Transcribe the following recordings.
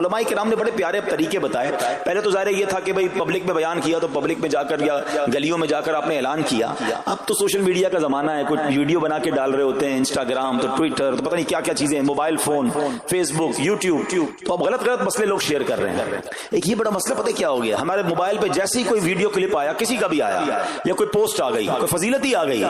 علماء کرام نے بڑے پیارے طریقے بتائے. پہلے تو ظاہر یہ تھا کہ بھئی پبلک میں بیان کیا تو پبلک میں جا کر یا گلیوں میں جا کر آپ نے اعلان کیا. اب تو سوشل میڈیا کا زمانہ ہے, کچھ ویڈیو بنا کے ڈال رہے ہوتے ہیں, انسٹاگرام تو ٹویٹر تو پتہ نہیں کیا کیا چیزیں, موبائل فون, فیس بک, یوٹیوب, تو اب غلط غلط مسئلے لوگ شیئر کر رہے ہیں. ایک یہ بڑا مسئلہ پتہ کیا ہو گیا, ہمارے موبائل پہ جیسے ہی کوئی ویڈیو کلپ آیا, کسی کا بھی آیا, یا کوئی پوسٹ آ گئی, کوئی فضیلت ہی آ گئی,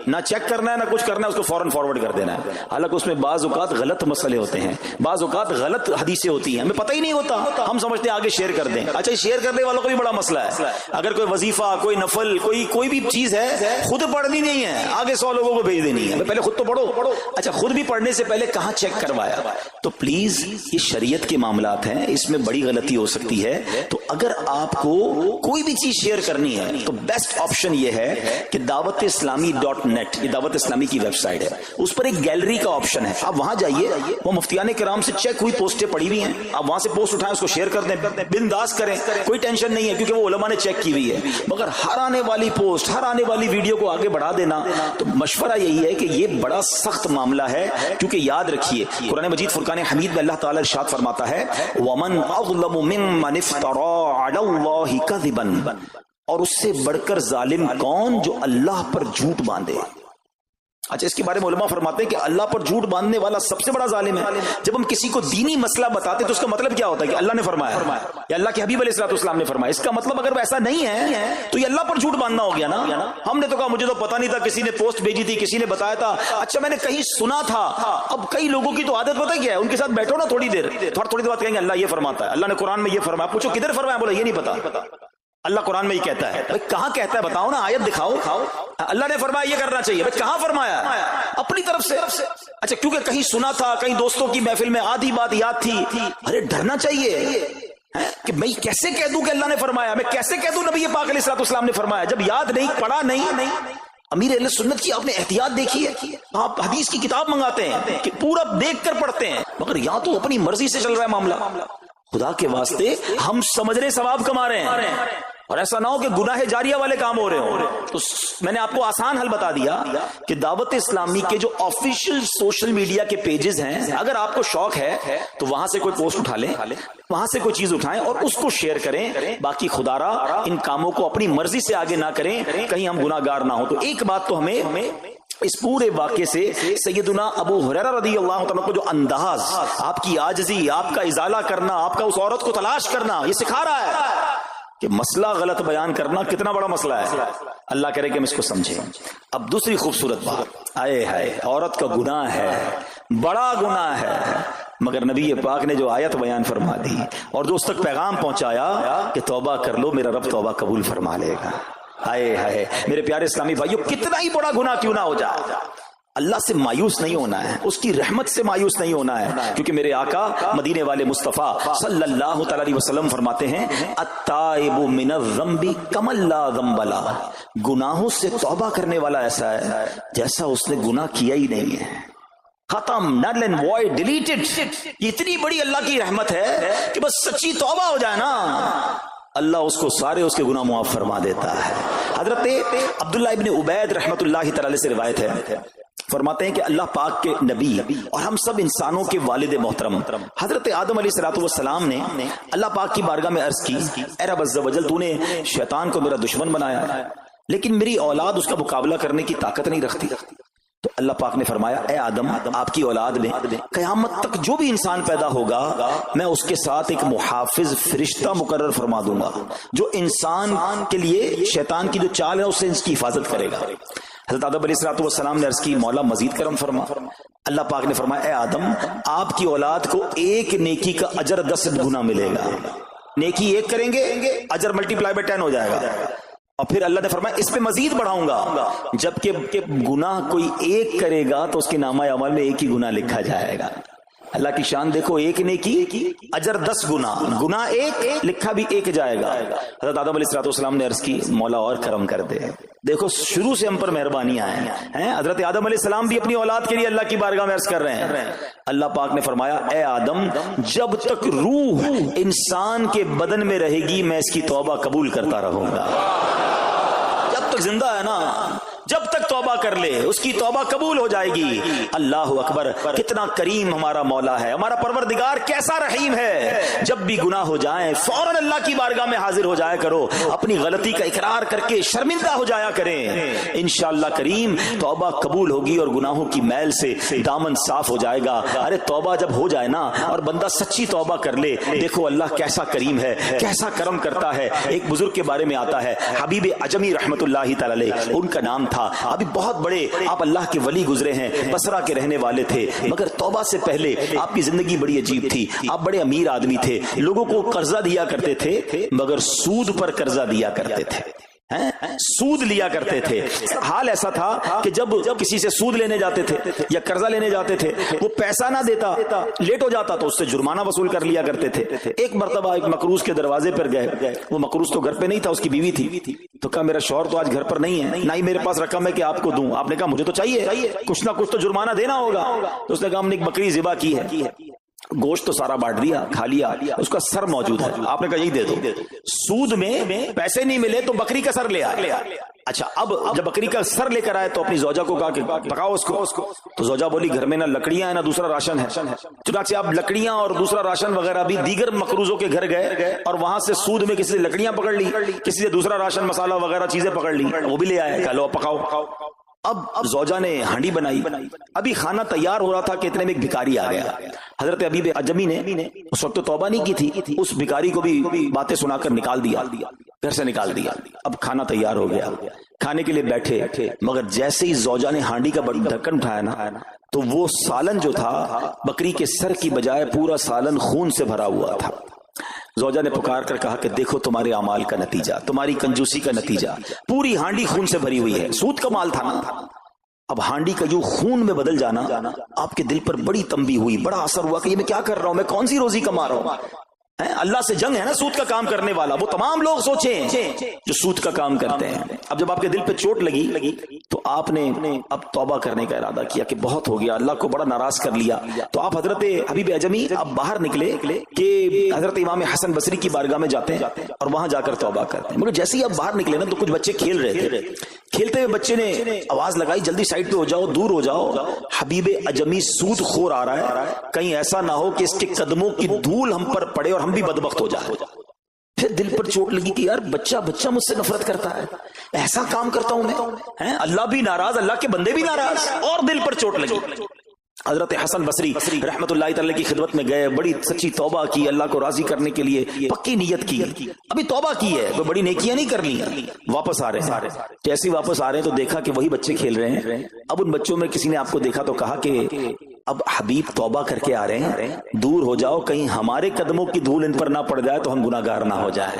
نہ چیک کرنا ہے نہ کچھ کرنا ہے, اس کو فوراً فارورڈ کر دینا ہے. حالانکہ اس میں بعض اوقات غلط مسئلے ہوتے ہیں, بعض اوقات غلط حدیثیں ہوتی ہیں, ہمیں پتہ ہی نہیں ہوتا, ہم سمجھتے ہیں آگے شیئر کر دیں. اچھا, شیئر کرنے والوں کا بھی بڑا مسئلہ ہے. اگر کوئی وظیفہ, کوئی نفل, کوئی بھی چیز ہے, خود پڑھنی نہیں ہے, آگے 100 لوگوں کو بھیج دینی ہے, پہلے خود تو پڑھو. اچھا, خود بھی پڑھنے سے پہلے کہاں چیک کروایا؟ تو پلیز یہ شریعت کے معاملات ہیں, اس میں بڑی غلطی ہو سکتی ہے. تو اگر آپ کو کوئی بھی چیز شیئر کرنی ہے تو بیسٹ آپشن یہ ہے کہ dawat-islami.net, یہ دعوت اسلامی کی ویب سائٹ ہے, اس پر ایک گیلری کا آپشن ہے. آپ وہاں جائیے, وہ مفتیان کرام سے چیک ہوئی پوسٹیں پڑی ہوئی ہیں, آپ وہاں سے پوسٹ اٹھائیں, اس کو شیئر کر دیں, بنداز کریں, کوئی ٹینشن نہیں ہے, کیونکہ وہ علماء نے چیک کی ہوئی ہے. مگر ہر آنے والی پوسٹ, ہر آنے والی ویڈیو کو آگے بڑھا دینا, تو مشورہ یہی ہے کہ یہ بڑا سخت معاملہ ہے. کیونکہ یاد رکھیے, قرآن مجید فرقان حمید میں اللہ تعالی ارشاد فرماتا ہے, وَمَنْ أَظْلَمُ مِمَّنِ افْتَرَىٰ عَلَى اللَّهِ كَذِبًا, اور اس سے بڑھ کر ظالم کون جو اللہ پر جھوٹ باندھے. اچھا, اس کے بارے میں علماء فرماتے ہیں کہ اللہ پر جھوٹ باندھنے والا سب سے بڑا ظالم ہے. جب ہم کسی کو دینی مسئلہ بتاتے تو اس کا مطلب کیا ہوتا ہے کہ اللہ نے فرمایا یا اللہ کے حبیب علیہ الصلوۃ والسلام نے فرمایا. اس کا مطلب اگر ایسا نہیں ہے تو یہ اللہ پر جھوٹ باندھنا ہو گیا نا. ہم نے تو کہا مجھے تو پتہ نہیں تھا, کسی نے پوسٹ بھیجی تھی, کسی نے بتایا تھا, اچھا میں نے کہیں سنا تھا. اب کئی لوگوں کی تو عادت پتہ کیا ہے, ان کے ساتھ بیٹھو نا تھوڑی دیر بعد کہیں گے اللہ یہ فرماتا ہے, اللہ نے قرآن میں یہ فرمایا. پوچھو کدھر فرمایا, بولا یہ نہیں پتا, اللہ قرآن میں یہ کہتا ہے. کہاں کہتا ہے بتاؤ نا, آیت دکھاؤ. اللہ نے فرمایا یہ کرنا چاہیے, کہاں فرمایا؟ اپنی طرف سے. اچھا, کیونکہ کہیں سنا تھا, کہیں دوستوں کی محفل میں آدھی بات یاد تھی. ارے ڈرنا چاہیے کہ میں کیسے کہہ دوں کہ اللہ نے فرمایا, میں کیسے کہہ دوں نبی پاک علیہ الصلوۃ والسلام نے فرمایا, جب یاد نہیں, پڑھا نہیں. امیر اہل سنت کی آپ نے احتیاط دیکھی ہے, آپ حدیث کی کتاب منگاتے ہیں کہ پورا دیکھ کر پڑھتے ہیں, مگر یہاں تو اپنی مرضی سے چل رہا ہے معاملہ. خدا کے واسطے ہم سمجھ رہے ثواب کما رہے ہیں, اور ایسا نہ ہو کہ گناہ جاریہ والے کام ہو رہے ہوں. تو میں نے آپ کو آسان حل بتا دیا کہ دعوت اسلامی کے جو آفیشیل سوشل میڈیا کے پیجز ہیں, اگر آپ کو شوق ہے تو وہاں سے کوئی پوسٹ اٹھا لیں, وہاں سے کوئی چیز اٹھائیں اور اس کو شیئر کریں. باقی خدا را ان کاموں کو اپنی مرضی سے آگے نہ کریں, کہیں ہم گناہ گار نہ ہوں. تو ایک بات تو ہمیں اس پورے واقعے سے سیدنا ابو ہریرہ رضی اللہ تعالیٰ کو جو انداز, آپ کی عاجزی, آپ کا ازالہ کرنا, آپ کا اس عورت کو تلاش کرنا, یہ سکھا رہا ہے کہ مسئلہ غلط بیان کرنا کتنا بڑا مسئلہ ہے. اللہ کرے کہ ہم اس کو سمجھیں. اب دوسری خوبصورت بات, آئے ہائے, عورت کا گناہ ہے, بڑا گناہ ہے, مگر نبی پاک نے جو آیت بیان فرما دی اور جو اس تک پیغام پہنچایا کہ توبہ کر لو, میرا رب توبہ قبول فرما لے گا. آئے ہائے میرے پیارے اسلامی بھائیو, کتنا ہی بڑا گناہ کیوں نہ ہو جائے, اللہ سے مایوس نہیں ہونا ہے, اس کی رحمت سے مایوس نہیں ہونا ہے. کیونکہ میرے آقا مدینے والے مصطفیٰ صلی اللہ تعالی علیہ وسلم فرماتے ہیں, التائب من الذنب کمن لا ذنب لہ, گناہوں سے توبہ کرنے والا ایسا ہے جیسا اس نے گناہ کیا ہی نہیں ہے. ختم, نل اینڈ وائڈ, ڈیلیٹڈ. اتنی بڑی اللہ کی رحمت ہے کہ بس سچی توبہ ہو جائے نا, اللہ اس کو سارے اس کے گناہ معاف فرما دیتا ہے. حضرت عبداللہ ابن عبید رحمت اللہ تعالی سے روایت ہے, فرماتے ہیں کہ اللہ پاک کے نبی اور ہم سب انسانوں کے والد محترم حضرت آدم علیہ الصلوۃ والسلام نے اللہ پاک کی بارگاہ میں عرض کی, اے رب عز و جل, تو نے شیطان کو میرا دشمن بنایا ہے, لیکن میری اولاد اس کا مقابلہ کرنے کی طاقت نہیں رکھتی. تو اللہ پاک نے فرمایا, اے آدم, آپ کی اولاد میں قیامت تک جو بھی انسان پیدا ہوگا میں اس کے ساتھ ایک محافظ فرشتہ مقرر فرما دوں گا جو انسان کے لیے شیطان کی جو چال ہے اس سے اس کی حفاظت کرے گا. حضرت آدم علیہ الصلوۃ والسلام نے عرض کی, مولا مزید کرم فرما. اللہ پاک نے فرمایا, اے آدم, آپ کی اولاد کو ایک نیکی کا اجر 10 گنا ملے گا. نیکی ایک کریں گے, اجر ملٹی پلائی بائی 10 ہو جائے گا. اور پھر اللہ نے فرمایا اس پہ مزید بڑھاؤں گا, جبکہ گناہ کوئی ایک کرے گا تو اس کے نامہ اعمال میں ایک ہی گناہ لکھا جائے گا. اللہ کی شان دیکھو, ایک نیکی اجر 10 گنا, گناہ ایک لکھا بھی ایک جائے گا. حضرت آدم علیہ الصلوۃ والسلام نے عرض کی, مولا اور کرم کر دے. دیکھو شروع سے ہم پر مہربانیاں ہیں. حضرت آدم علیہ السلام بھی اپنی اولاد کے لیے اللہ کی بارگاہ میں عرض کر رہے ہیں. اللہ پاک نے فرمایا, اے آدم, جب تک روح انسان کے بدن میں رہے گی میں اس کی توبہ قبول کرتا رہوں گا. جب تک زندہ ہے نا, جب تک توبہ کر لے اس کی توبہ قبول ہو جائے گی۔ اللہ اکبر، کتنا کریم ہمارا مولا ہے، ہمارا پروردگار کیسا رحیم ہے۔ جب بھی گناہ ہو جائیں فوراً اللہ کی بارگاہ میں حاضر ہو جایا کرو، اپنی غلطی کا اقرار کر کے شرمندہ ہو جایا کریں، انشاءاللہ کریم توبہ قبول ہوگی اور گناہوں کی میل سے دامن صاف ہو جائے گا۔ ارے توبہ جب ہو جائے نا اور بندہ سچی توبہ کر لے، دیکھو اللہ کیسا کریم ہے، کیسا کرم کرتا ہے۔ ایک بزرگ کے بارے میں آتا ہے حبیب عجمی رحمت اللہ تعالی علیہ، ان کا نام تھا، ابھی بہت بڑے آپ اللہ کے ولی گزرے ہیں، بصرہ کے رہنے والے تھے، مگر توبہ سے پہلے آپ کی زندگی بڑی عجیب تھی۔ آپ بڑے امیر آدمی تھے، لوگوں کو قرضہ دیا کرتے تھے مگر سود پر قرضہ دیا کرتے تھے، سود لیا کرتے تھے۔ حال ایسا تھا کہ جب کسی سے سود لینے جاتے تھے یا قرضہ لینے جاتے تھے، وہ پیسہ نہ دیتا، لیٹ ہو جاتا تو اس سے جرمانہ وصول کر لیا کرتے تھے۔ ایک مرتبہ ایک مقروض کے دروازے پر گئے، وہ مقروض تو گھر پہ نہیں تھا، اس کی بیوی تھی، تو کہا میرا شوہر تو آج گھر پر نہیں ہے، نہ ہی میرے پاس رقم ہے کہ آپ کو دوں۔ آپ نے کہا مجھے تو چاہیے، کچھ نہ کچھ تو جرمانہ دینا ہوگا۔ تو اس نے کہا ہم نے ایک بکری ذبح کی ہے، گوشت تو سارا بانٹ دیا، کھا لیا، اس کا سر موجود ہے، آپ نے کہا یہی دے دو۔ سود میں پیسے نہیں ملے تو بکری کا سر لے آیا۔ اچھا اب جب بکری کا سر لے کر آئے تو اپنی زوجہ کو کہا کہ پکاؤ اس کو، تو زوجہ بولی گھر میں نہ لکڑیاں ہیں نہ دوسرا راشن ہے۔ چنانچہ اب لکڑیاں اور دوسرا راشن وغیرہ بھی دیگر مقروضوں کے گھر گئے اور وہاں سے سود میں کسی سے لکڑیاں پکڑ لی، کسی سے دوسرا راشن مسالہ وغیرہ چیزیں پکڑ لی، وہ بھی لے آئے، کہا لو پکاؤ۔ اب زوجہ نے ہانڈی بنائی، ابھی کھانا تیار ہو رہا تھا کہ اتنے میں ایک بھکاری آ گیا۔ حضرت حبیب عجمی نے اس وقت تو توبہ نہیں کی تھی، اس بھکاری کو بھی باتیں سنا کر نکال دیا، گھر سے نکال دیا۔ اب کھانا تیار ہو گیا، کھانے کے لیے بیٹھے، مگر جیسے ہی زوجہ نے ہانڈی کا ڈھکن اٹھایا نا تو وہ سالن جو تھا بکری کے سر کی بجائے پورا سالن خون سے بھرا ہوا تھا۔ زوجہ نے پکار کر کہا کہ دیکھو تمہارے اعمال کا نتیجہ، تمہاری کنجوسی کا نتیجہ، پوری ہانڈی خون سے بھری ہوئی ہے، سود کا مال تھا نا۔ اب ہانڈی کا یوں خون میں بدل جانا آپ کے دل پر بڑی تنبیہ ہوئی، بڑا اثر ہوا کہ یہ میں کیا کر رہا ہوں، میں کون سی روزی کما رہا ہوں۔ اللہ سے جنگ ہے نا سود کا کام کرنے والا، وہ تمام لوگ سوچیں جو سود کا کام کرتے ہیں۔ اب جب آپ کے دل پہ چوٹ لگی تو آپ نے اب توبہ کرنے کا ارادہ کیا کہ بہت ہو گیا، اللہ کو بڑا ناراض کر لیا۔ تو آپ حضرت حبیب عجمی اب باہر نکلے کہ حضرت امام حسن بصری کی بارگاہ میں جاتے ہیں اور وہاں جا کر توبہ کرتے ہیں۔ مگر جیسے ہی آپ باہر نکلے نا تو کچھ بچے کھیل رہے تھے، کھیلتے ہوئے بچے نے آواز لگائی جلدی سائڈ پہ ہو جاؤ، دور ہو جاؤ، حبیب عجمی سود خور آ رہا ہے، کہیں ایسا نہ ہو کہ اس کے قدموں کی دھول ہم پر پڑے اور ہم بھی بدبخت ہو جائے۔ پھر دل پر چوٹ لگی کہ یار بچہ مجھ سے نفرت کرتا ہے، ایسا کام کرتا ہوں میں، اللہ بھی ناراض، اللہ کے بندے بھی ناراض، اور دل پر چوٹ لگی۔ حضرت حسن بصری رحمت اللہ تعالی کی خدمت میں گئے، بڑی سچی توبہ کی، اللہ کو راضی کرنے کے لیے پکی نیت کی، ابھی توبہ کی ہے، وہ بڑی نیکیاں نہیں کر لی، واپس آ رہے ہیں۔ جیسے واپس آ رہے ہیں تو دیکھا کہ وہی بچے کھیل رہے ہیں۔ اب ان بچوں میں کسی نے آپ کو دیکھا تو کہا کہ اب حبیب توبہ کر کے آ رہے ہیں، دور ہو جاؤ، کہیں ہمارے قدموں کی دھول ان پر نہ پڑ جائے تو ہم گناہ گار نہ ہو جائے۔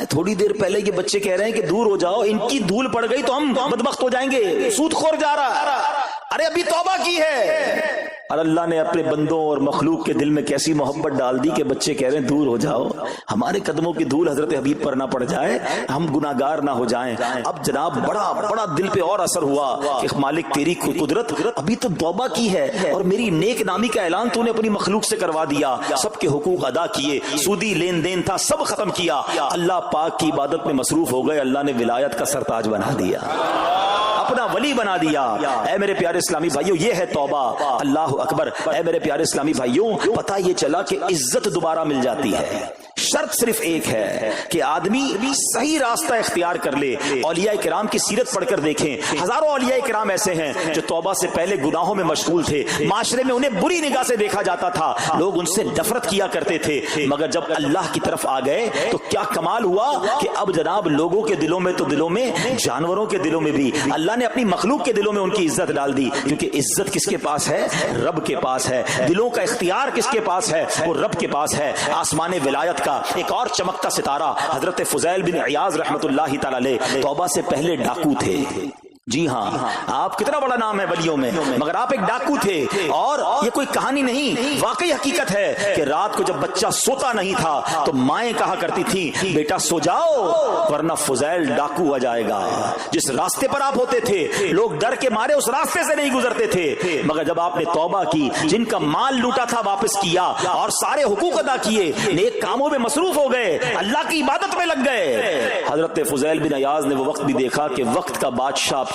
تھوڑی دیر پہلے یہ بچے کہہ رہے ہیں کہ دور ہو جاؤ، ان کی دھول پڑ گئی تو ہم بدبخت ہو جائیں گے، سود خور جا رہا، ارے ابھی توبہ کی ہے۔ اور اللہ نے اپنے بندوں اور مخلوق کے دل میں کیسی محبت ڈال دی کہ بچے کہہ رہے ہیں دور ہو جاؤ، ہمارے قدموں کی دھول حضرت حبیب پر نہ پڑ جائے، ہم گناہگار نہ ہو جائیں۔ اب جناب بڑا دل پہ اور اثر ہوا کہ مالک تیری قدرت، ابھی تو توبہ کی ہے اور میری نیک نامی کا اعلان تو نے اپنی مخلوق سے کروا دیا، سب کے حقوق ادا کیے، سودی لین دین تھا سب ختم کیا، اللہ پاک کی عبادت میں مصروف ہو گئے، اللہ نے ولایت کا سرتاج بنا دیا، اپنا ولی بنا دیا۔ اے میرے پیارے اسلامی بھائیوں، یہ ہے توبہ، اللہ اکبر۔ اے میرے پیارے اسلامی بھائیوں، پتہ یہ چلا کہ عزت دوبارہ مل جاتی ہے، شرط صرف ایک ہے کہ آدمی صحیح راستہ اختیار کر لے۔ اولیاء کرام کی سیرت پڑھ کر دیکھیں، ہزاروں اولیاء کرام ایسے ہیں جو توبہ سے پہلے گناہوں میں مشغول تھے، معاشرے میں انہیں بری نگاہ سے دیکھا جاتا تھا، لوگ ان سے نفرت کیا کرتے تھے، مگر جب اللہ کی طرف آ گئے تو کیا کمال ہوا کہ اب جناب لوگوں کے دلوں میں تو دلوں میں، جانوروں کے دلوں میں بھی اللہ نے اپنی مخلوق کے دلوں میں ان کی عزت ڈال دی، کیونکہ عزت کس کے پاس ہے؟ رب کے پاس ہے۔ دلوں کا اختیار کس کے پاس ہے؟ وہ رب کے پاس ہے۔ آسمان ولایت کا ایک اور چمکتا ستارہ حضرت فضیل بن عیاض رحمت اللہ تعالی علیہ توبہ سے پہلے ڈاکو تھے۔ جی ہاں، آپ کتنا بڑا نام ہے ولیوں میں، مگر آپ ایک ڈاکو تھے، اور یہ کوئی کہانی نہیں، واقعی حقیقت ہے کہ رات کو جب بچہ سوتا نہیں تھا تو مائیں کہا کرتی تھی بیٹا سو جاؤ ورنہ فضیل ڈاکو آ جائے گا۔ جس راستے پر آپ ہوتے تھے لوگ ڈر کے مارے اس راستے سے نہیں گزرتے تھے، مگر جب آپ نے توبہ کی، جن کا مال لوٹا تھا واپس کیا اور سارے حقوق ادا کیے، نیک کاموں میں مصروف ہو گئے، اللہ کی عبادت میں لگ گئے، حضرت فضیل بن عیاض نے وہ وقت بھی دیکھا کہ وقت کا بادشاہ